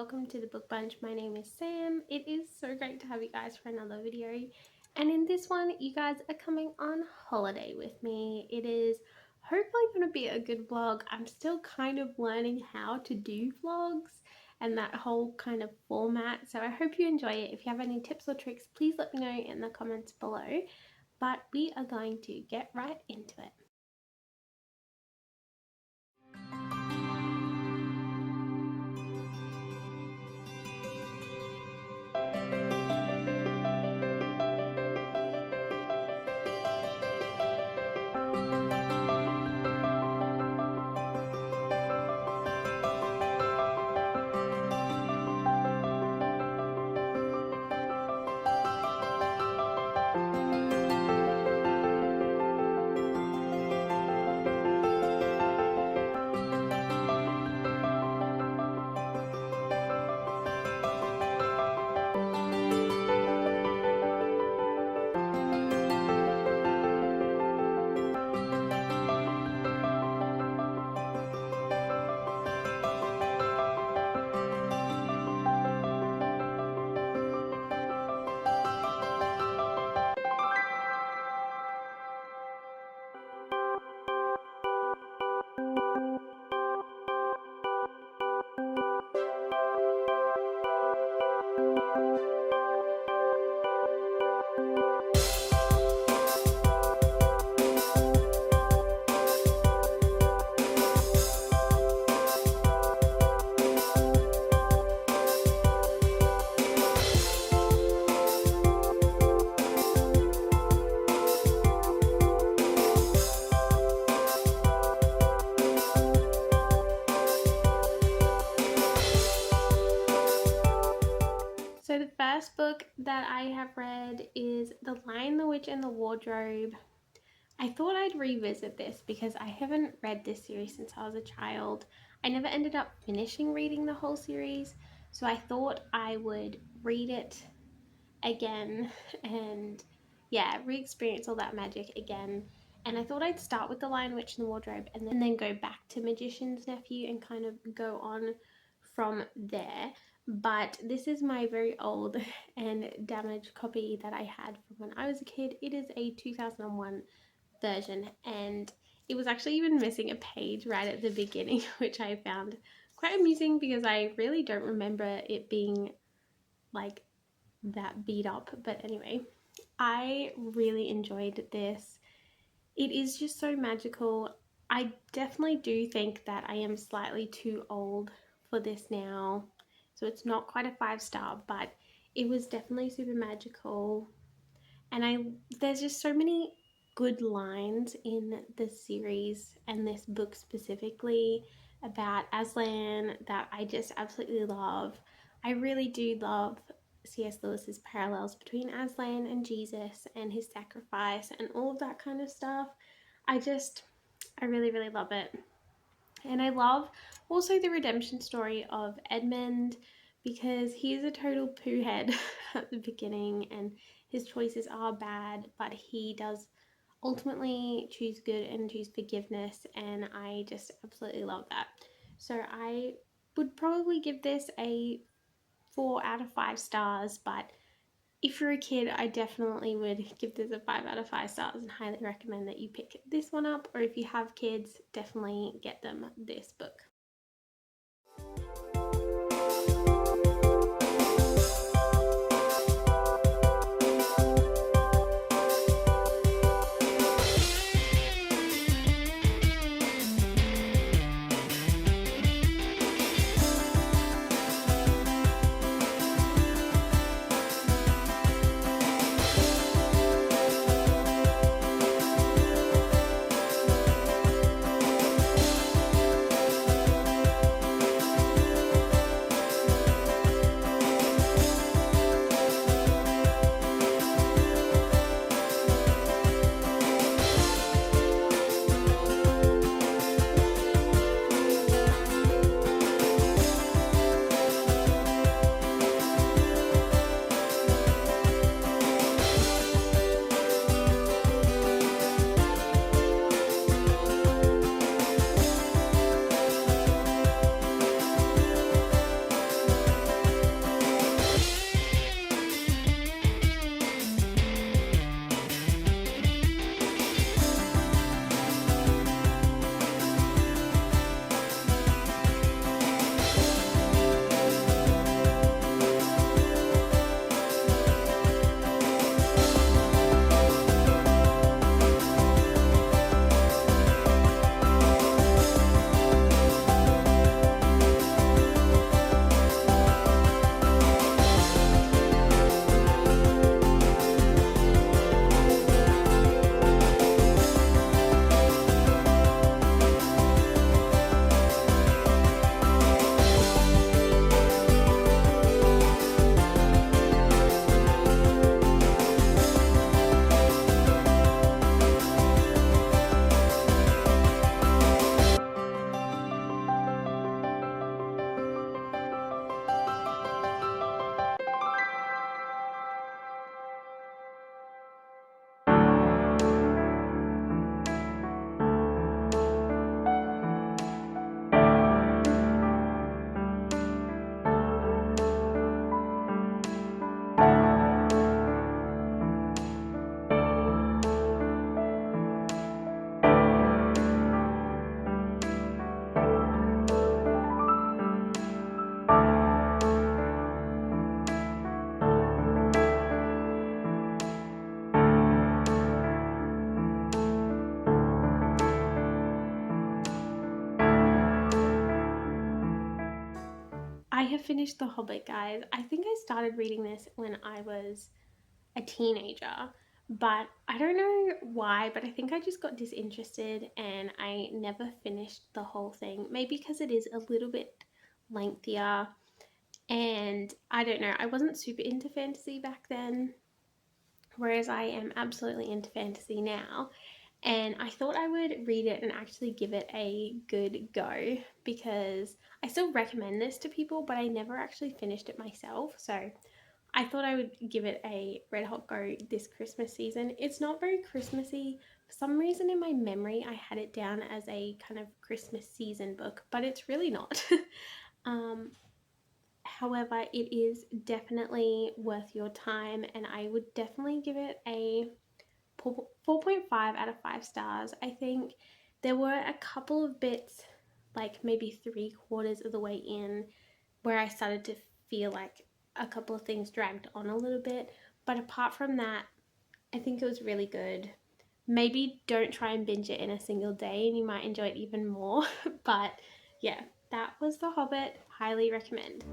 welcome to the Book Bunch. My name is Sam. It is so great to have you guys for another video, and in this one you guys are coming on holiday with me. It is hopefully going to be a good vlog. I'm still kind of learning how to do vlogs and that whole kind of format, so I hope you enjoy it. If you have any tips or tricks, please let me know in the comments below, but we are going to get right into it. So the first book that I have read is The Lion, the Witch and the Wardrobe. I thought I'd revisit this because I haven't read this series since I was a child. I never ended up finishing reading the whole series, so I thought I would read it again and re-experience all that magic again. And I thought I'd start with The Lion, Witch and the Wardrobe and then go back to Magician's Nephew and kind of go on from there. But this is my very old and damaged copy that I had from when I was a kid. It is a 2001 version, and it was actually even missing a page right at the beginning, which I found quite amusing because I really don't remember it being like that beat up. But anyway, I really enjoyed this. It is just so magical. I definitely do think that I am slightly too old for this now, so it's not quite a 5-star, but it was definitely super magical. And there's just so many good lines in the series and this book specifically about Aslan that I just absolutely love. I really do love C.S. Lewis's parallels between Aslan and Jesus and his sacrifice and all of that kind of stuff. I really, really love it. And I love also the redemption story of Edmund, because he's a total poo head at the beginning and his choices are bad, but he does ultimately choose good and choose forgiveness, and I just absolutely love that. So I would probably give this a 4 out of 5 stars, but if you're a kid, I definitely would give this a 5 out of 5 stars and highly recommend that you pick this one up, or if you have kids, definitely get them this book. I have finished The Hobbit, guys. I think I started reading this when I was a teenager, but I don't know why, but I think I just got disinterested and I never finished the whole thing. Maybe because it is a little bit lengthier, and I don't know, I wasn't super into fantasy back then, whereas I am absolutely into fantasy now. And I thought I would read it and actually give it a good go because I still recommend this to people, but I never actually finished it myself. So I thought I would give it a red hot go this Christmas season. It's not very Christmassy. For some reason in my memory, I had it down as a kind of Christmas season book, but it's really not. um, However, it is definitely worth your time, and I would definitely give it a 4.5 out of 5 stars. I think there were a couple of bits, like maybe 3/4 of the way in, where I started to feel like a couple of things dragged on a little bit. But apart from that, I think it was really good. Maybe don't try and binge it in a single day and you might enjoy it even more. But yeah, that was The Hobbit. Highly recommend.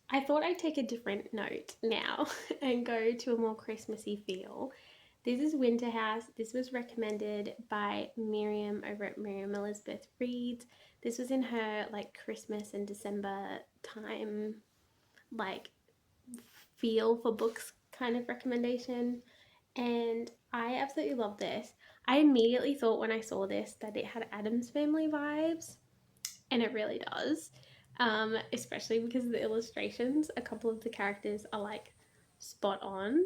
I thought I'd take a different note now and go to a more Christmassy feel. This is Winter House. This was recommended by Miriam over at Miriam Elizabeth Reads. This was in her like Christmas and December time, like feel for books kind of recommendation. And I absolutely love this. I immediately thought when I saw this that it had Addams Family vibes, and it really does. Especially because of the illustrations. A couple of the characters are like spot on.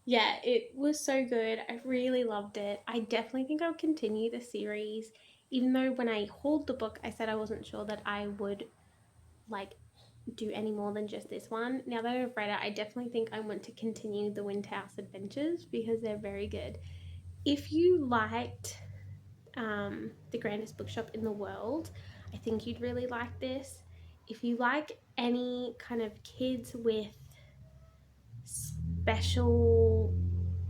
Yeah, it was so good. I really loved it. I definitely think I'll continue the series, even though when I hauled the book, I said I wasn't sure that I would like do any more than just this one. Now that I've read it, I definitely think I want to continue the Windhouse Adventures because they're very good. If you liked The Grandest Bookshop in the World, I think you'd really like this. If you like any kind of kids with special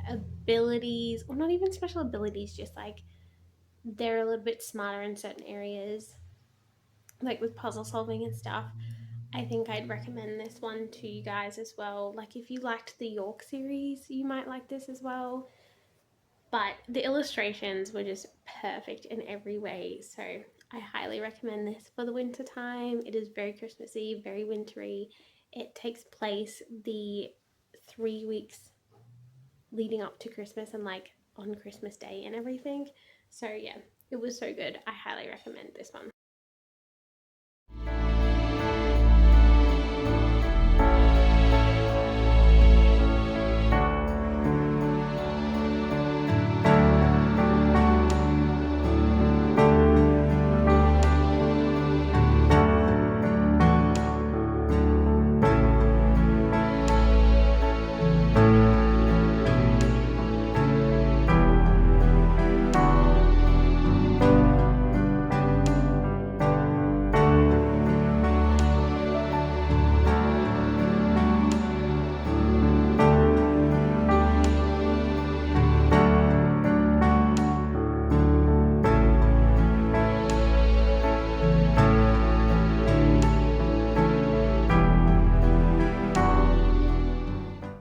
abilities, or not even special abilities, just like they're a little bit smarter in certain areas, like with puzzle solving and stuff, I think I'd recommend this one to you guys as well. Like if you liked the York series, you might like this as well. But the illustrations were just perfect in every way. So I highly recommend this for the winter time. It is very Christmassy, very wintry. It takes place the 3 weeks leading up to Christmas and like on Christmas Day and everything. So yeah, It was so good. I highly recommend this one.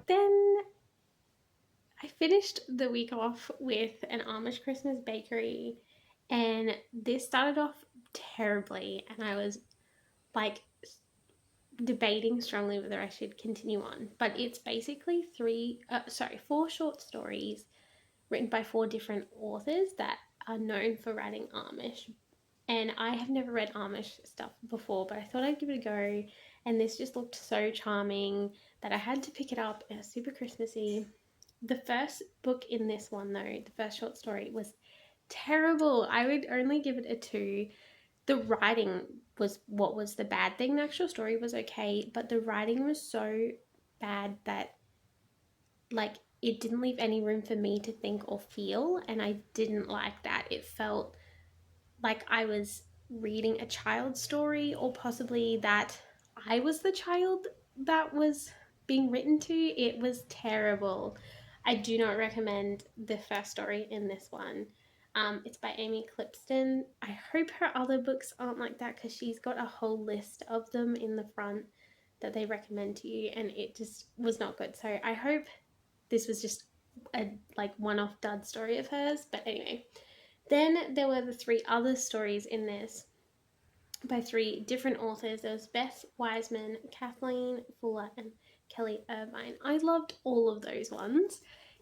Then I finished the week off with an Amish Christmas bakery, and this started off terribly, and I was like debating strongly whether I should continue on. But it's basically four short stories written by four different authors that are known for writing Amish. And I have never read Amish stuff before, but I thought I'd give it a go. And this just looked so charming that I had to pick it up. It was super Christmassy. The first book in this one, though, the first short story, was terrible. I would only give it a 2. The writing was what was the bad thing. The actual story was okay, but the writing was so bad that, like, it didn't leave any room for me to think or feel, and I didn't like that. It felt like I was reading a child's story, or possibly that I was the child that was being written to. It was terrible. I do not recommend the first story in this one. It's by Amy Clipston. I hope her other books aren't like that, because she's got a whole list of them in the front that they recommend to you, and it just was not good. So I hope this was just a one-off dud story of hers. But anyway, then there were the 3 other stories in this by 3 different authors. There was Beth Wiseman, Kathleen Fuller, and Kelly Irvine. I loved all of those ones.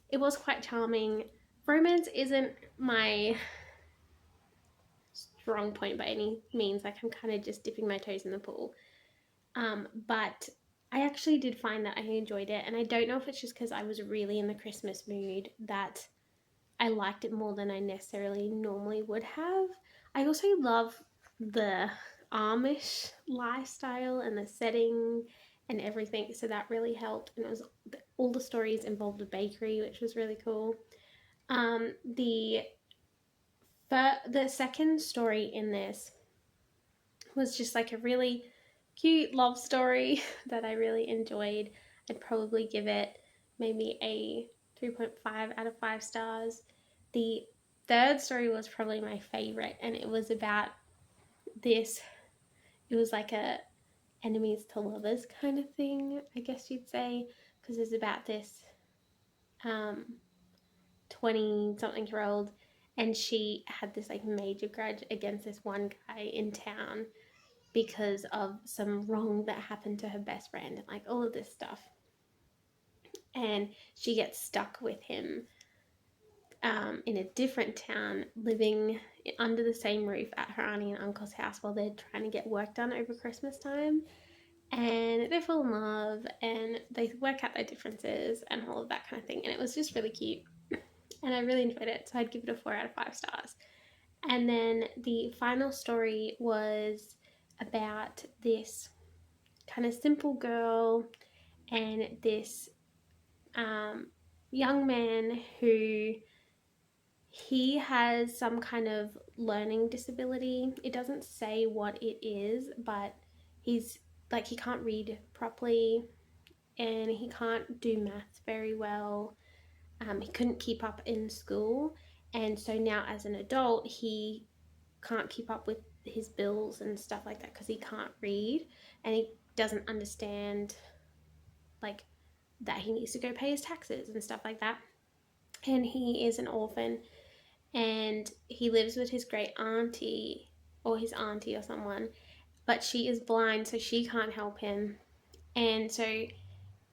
It was quite charming. Romance isn't my strong point by any means. Like, I'm kind of just dipping my toes in the pool. But I actually did find that I enjoyed it, and I don't know if it's just because I was really in the Christmas mood that I liked it more than I necessarily normally would have. I also love the Amish lifestyle and the setting and everything, so that really helped. And it was all the stories involved a bakery, which was really cool. The second story in this was just like a really cute love story that I really enjoyed. I'd probably give it maybe a 3.5 out of 5 stars. The third story was probably my favorite, and it was about this. It was like a enemies to lovers kind of thing, I guess you'd say, because it's about this 20-something-year-old, and she had this like major grudge against this one guy in town because of some wrong that happened to her best friend and like all of this stuff. And she gets stuck with him in a different town, living under the same roof at her auntie and uncle's house while they're trying to get work done over Christmas time. And they fall in love and they work out their differences and all of that kind of thing. And it was just really cute. And I really enjoyed it. So I'd give it a 4 out of 5 stars. And then the final story was about this kind of simple girl and this young man who he has some kind of learning disability. It doesn't say what it is, but he's like, he can't read properly and he can't do maths very well. He couldn't keep up in school, and so now as an adult he can't keep up with his bills and stuff like that because he can't read, and he doesn't understand like that he needs to go pay his taxes and stuff like that. And he is an orphan, and he lives with his great auntie or his auntie or someone, but she is blind, so she can't help him. And so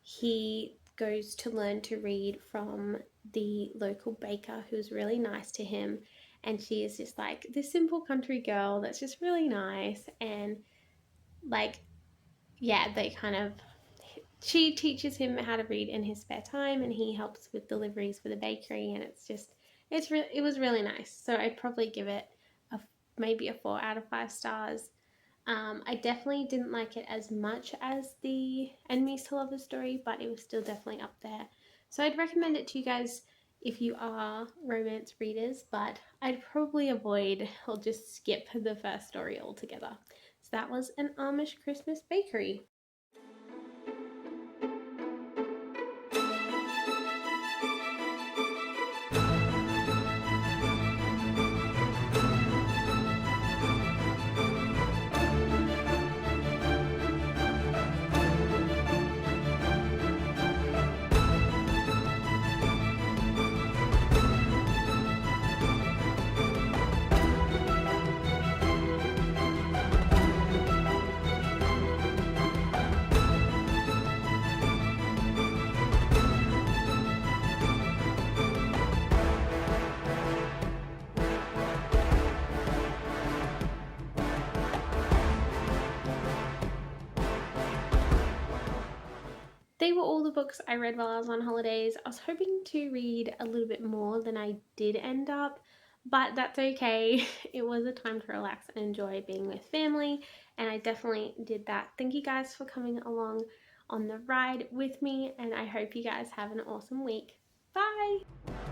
he goes to learn to read from the local baker who's really nice to him, and she is just like this simple country girl that's just really nice. And like, yeah, they kind of, she teaches him how to read in his spare time, and he helps with deliveries for the bakery, and it was really nice. So I'd probably give it a maybe a 4 out of 5 stars. I definitely didn't like it as much as the Enemies to Lovers story, but it was still definitely up there. So I'd recommend it to you guys if you are romance readers, but I'd probably avoid or just skip the first story altogether. So that was An Amish Christmas Bakery. They were all the books I read while I was on holidays. I was hoping to read a little bit more than I did end up, but that's okay. It was a time to relax and enjoy being with family, and I definitely did that. Thank you guys for coming along on the ride with me, and I hope you guys have an awesome week. Bye!